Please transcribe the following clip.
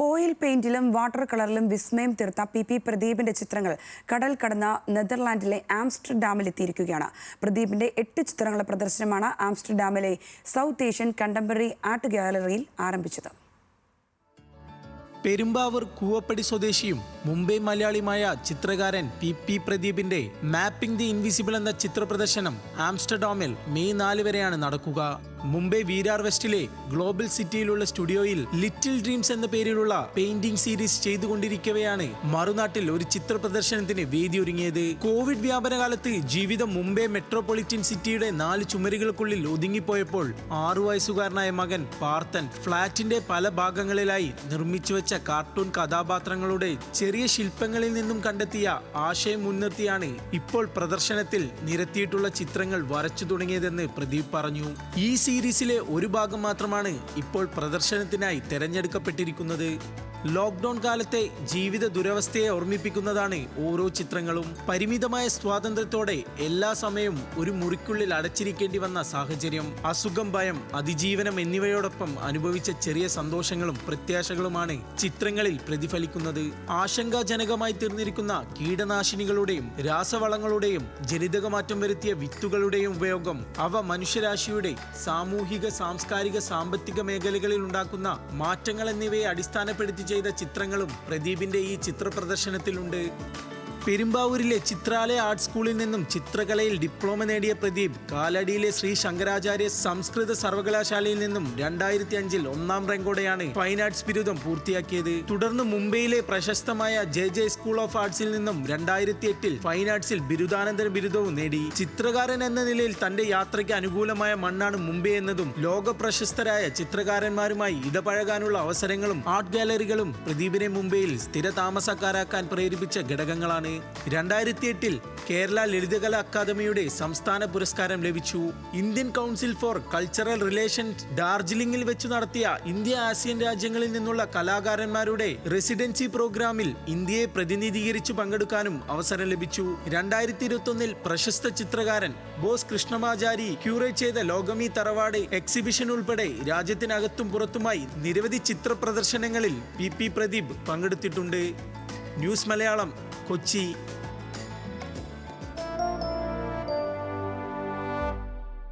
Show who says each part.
Speaker 1: Oil പെയിന്റിലും water കളറിലും വിസ്മയം തീർത്ത പി പ്രദീപിന്റെ ചിത്രങ്ങൾ കടൽ കടന്ന നെതർലാൻഡിലെ ആംസ്റ്റർഡാമിൽ എത്തിയിരിക്കുകയാണ്. പ്രദീപിന്റെ 8 ചിത്രങ്ങളുടെ പ്രദർശനമാണ് ആംസ്റ്റർഡാമിലെ സൗത്ത് ഏഷ്യൻ കണ്ടംപററി ആർട്ട് ഗാലറിയിൽ ആരംഭിച്ചത്.
Speaker 2: പെരുമ്പാവൂർ കൂവപ്പടി സ്വദേശിയും മുംബൈ മലയാളിയുമായ ചിത്രകാരൻ പി പ്രദീപിന്റെ മാപ്പിംഗ് ദി ഇൻവിസിബിൾ എന്ന ചിത്ര പ്രദർശനം ആംസ്റ്റർഡാമിൽ മെയ് 4 വരെയാണ് നടക്കുക. മുംബൈ വീരാർ വെസ്റ്റിലെ ഗ്ലോബൽ സിറ്റിയിലുള്ള സ്റ്റുഡിയോയിൽ ലിറ്റിൽ ഡ്രീംസ് എന്ന പേരിലുള്ള പെയിന്റിംഗ് സീരീസ് ചെയ്തുകൊണ്ടിരിക്കവെയാണ് മറുനാട്ടിൽ ഒരു ചിത്ര പ്രദർശനത്തിന് വേദിയൊരുങ്ങിയത്. കോവിഡ് വ്യാപന കാലത്ത് ജീവിതം മുംബൈ മെട്രോപൊളിറ്റൻ സിറ്റിയുടെ 4 ചുമരുകൾക്കുള്ളിൽ ഒതുങ്ങിപ്പോയപ്പോൾ 6 വയസ്സുകാരനായ മകൻ പാർത്ഥൻ ഫ്ളാറ്റിന്റെ പല ഭാഗങ്ങളിലായി നിർമ്മിച്ചു വെച്ച കാർട്ടൂൺ കഥാപാത്രങ്ങളുടെ ചെറിയ ശില്പങ്ങളിൽ നിന്നും കണ്ടെത്തിയ ആശയം മുൻനിർത്തിയാണ് ഇപ്പോൾ പ്രദർശനത്തിൽ നിരത്തിയിട്ടുള്ള ചിത്രങ്ങൾ വരച്ചു തുടങ്ങിയതെന്ന് പ്രദീപ് പറഞ്ഞു. ഈ സീരീസിലെ ഒരു ഭാഗം മാത്രമാണ് ഇപ്പോൾ പ്രദർശനത്തിനായി തെരഞ്ഞെടുക്കപ്പെട്ടിരിക്കുന്നത്. ലോക്ക്ഡൌൺ കാലത്തെ ജീവിത ദുരവസ്ഥയെ ഓർമ്മിപ്പിക്കുന്നതാണ് ഓരോ ചിത്രങ്ങളും. പരിമിതമായ സ്വാതന്ത്ര്യത്തോടെ എല്ലാ സമയവും ഒരു മുറിക്കുള്ളിൽ അടച്ചിരിക്കേണ്ടി വന്ന സാഹചര്യം, അസുഖം, ഭയം, അതിജീവനം എന്നിവയോടൊപ്പം അനുഭവിച്ച ചെറിയ സന്തോഷങ്ങളും പ്രത്യാശകളുമാണ് ചിത്രങ്ങളിൽ പ്രതിഫലിക്കുന്നത്. ആശങ്കാജനകമായി തീർന്നിരിക്കുന്ന കീടനാശിനികളുടെയും രാസവളങ്ങളുടെയും ജനിതകമാറ്റം വരുത്തിയ വിത്തുകളുടെയും ഉപയോഗം, അവ മനുഷ്യരാശിയുടെ സാമൂഹിക, സാംസ്കാരിക, സാമ്പത്തിക മേഖലകളിൽ ഉണ്ടാക്കുന്ന മാറ്റങ്ങൾ എന്നിവയെ അടിസ്ഥാനപ്പെടുത്തി ചെയ്ത ചിത്രങ്ങളും പ്രദീപിന്റെ ഈ ചിത്ര പ്രദർശനത്തിലുണ്ട്. പെരുമ്പാവൂരിലെ ചിത്രാലയ ആർട്ട് സ്കൂളിൽ നിന്നും ചിത്രകലയിൽ ഡിപ്ലോമ നേടിയ പ്രദീപ് കാലടിയിലെ ശ്രീ ശങ്കരാചാര്യ സംസ്കൃത സർവകലാശാലയിൽ നിന്നും 2005 1ാം റാങ്കോടെയാണ് ഫൈൻ ആർട്സ് ബിരുദം പൂർത്തിയാക്കിയത്. തുടർന്ന് മുംബൈയിലെ പ്രശസ്തമായ ജെ സ്കൂൾ ഓഫ് ആർട്സിൽ നിന്നും 2008 ഫൈൻ ആർട്സിൽ ബിരുദാനന്തര ബിരുദവും നേടി. ചിത്രകാരൻ എന്ന നിലയിൽ തന്റെ യാത്രയ്ക്ക് അനുകൂലമായ മണ്ണാണ് മുംബൈ എന്നതും ലോക പ്രശസ്തരായ ചിത്രകാരന്മാരുമായി ഇടപഴകാനുള്ള അവസരങ്ങളും ആർട്ട് ഗാലറികളും പ്രദീപിനെ മുംബൈയിൽ സ്ഥിര താമസക്കാരാക്കാൻ പ്രേരിപ്പിച്ച ഘടകങ്ങളാണ്. 2008 കേരള ലളിതകലാ അക്കാദമിയുടെ സംസ്ഥാന പുരസ്കാരം ലഭിച്ചു. Indian council for cultural relations ഡാർജിലിംഗിൽ വെച്ച് നടത്തിയ ഇന്ത്യ ആസിയൻ രാജ്യങ്ങളിൽ നിന്നുള്ള കലാകാരന്മാരുടെ റെസിഡൻസി പ്രോഗ്രാമിൽ ഇന്ത്യയെ പ്രതിനിധീകരിച്ചു പങ്കെടുക്കാനും അവസരം ലഭിച്ചു. 2021 പ്രശസ്ത ചിത്രകാരൻ ബോസ് കൃഷ്ണമാചാരി ക്യൂറേറ്റ് ചെയ്ത ലോകമീ തറവാട് എക്സിബിഷൻ ഉൾപ്പെടെ രാജ്യത്തിനകത്തും പുറത്തുമായി നിരവധി ചിത്ര പ്രദർശനങ്ങളിൽ പി പ്രദീപ് പങ്കെടുത്തിട്ടുണ്ട്. ന്യൂസ് മലയാളം, കൊച്ചി.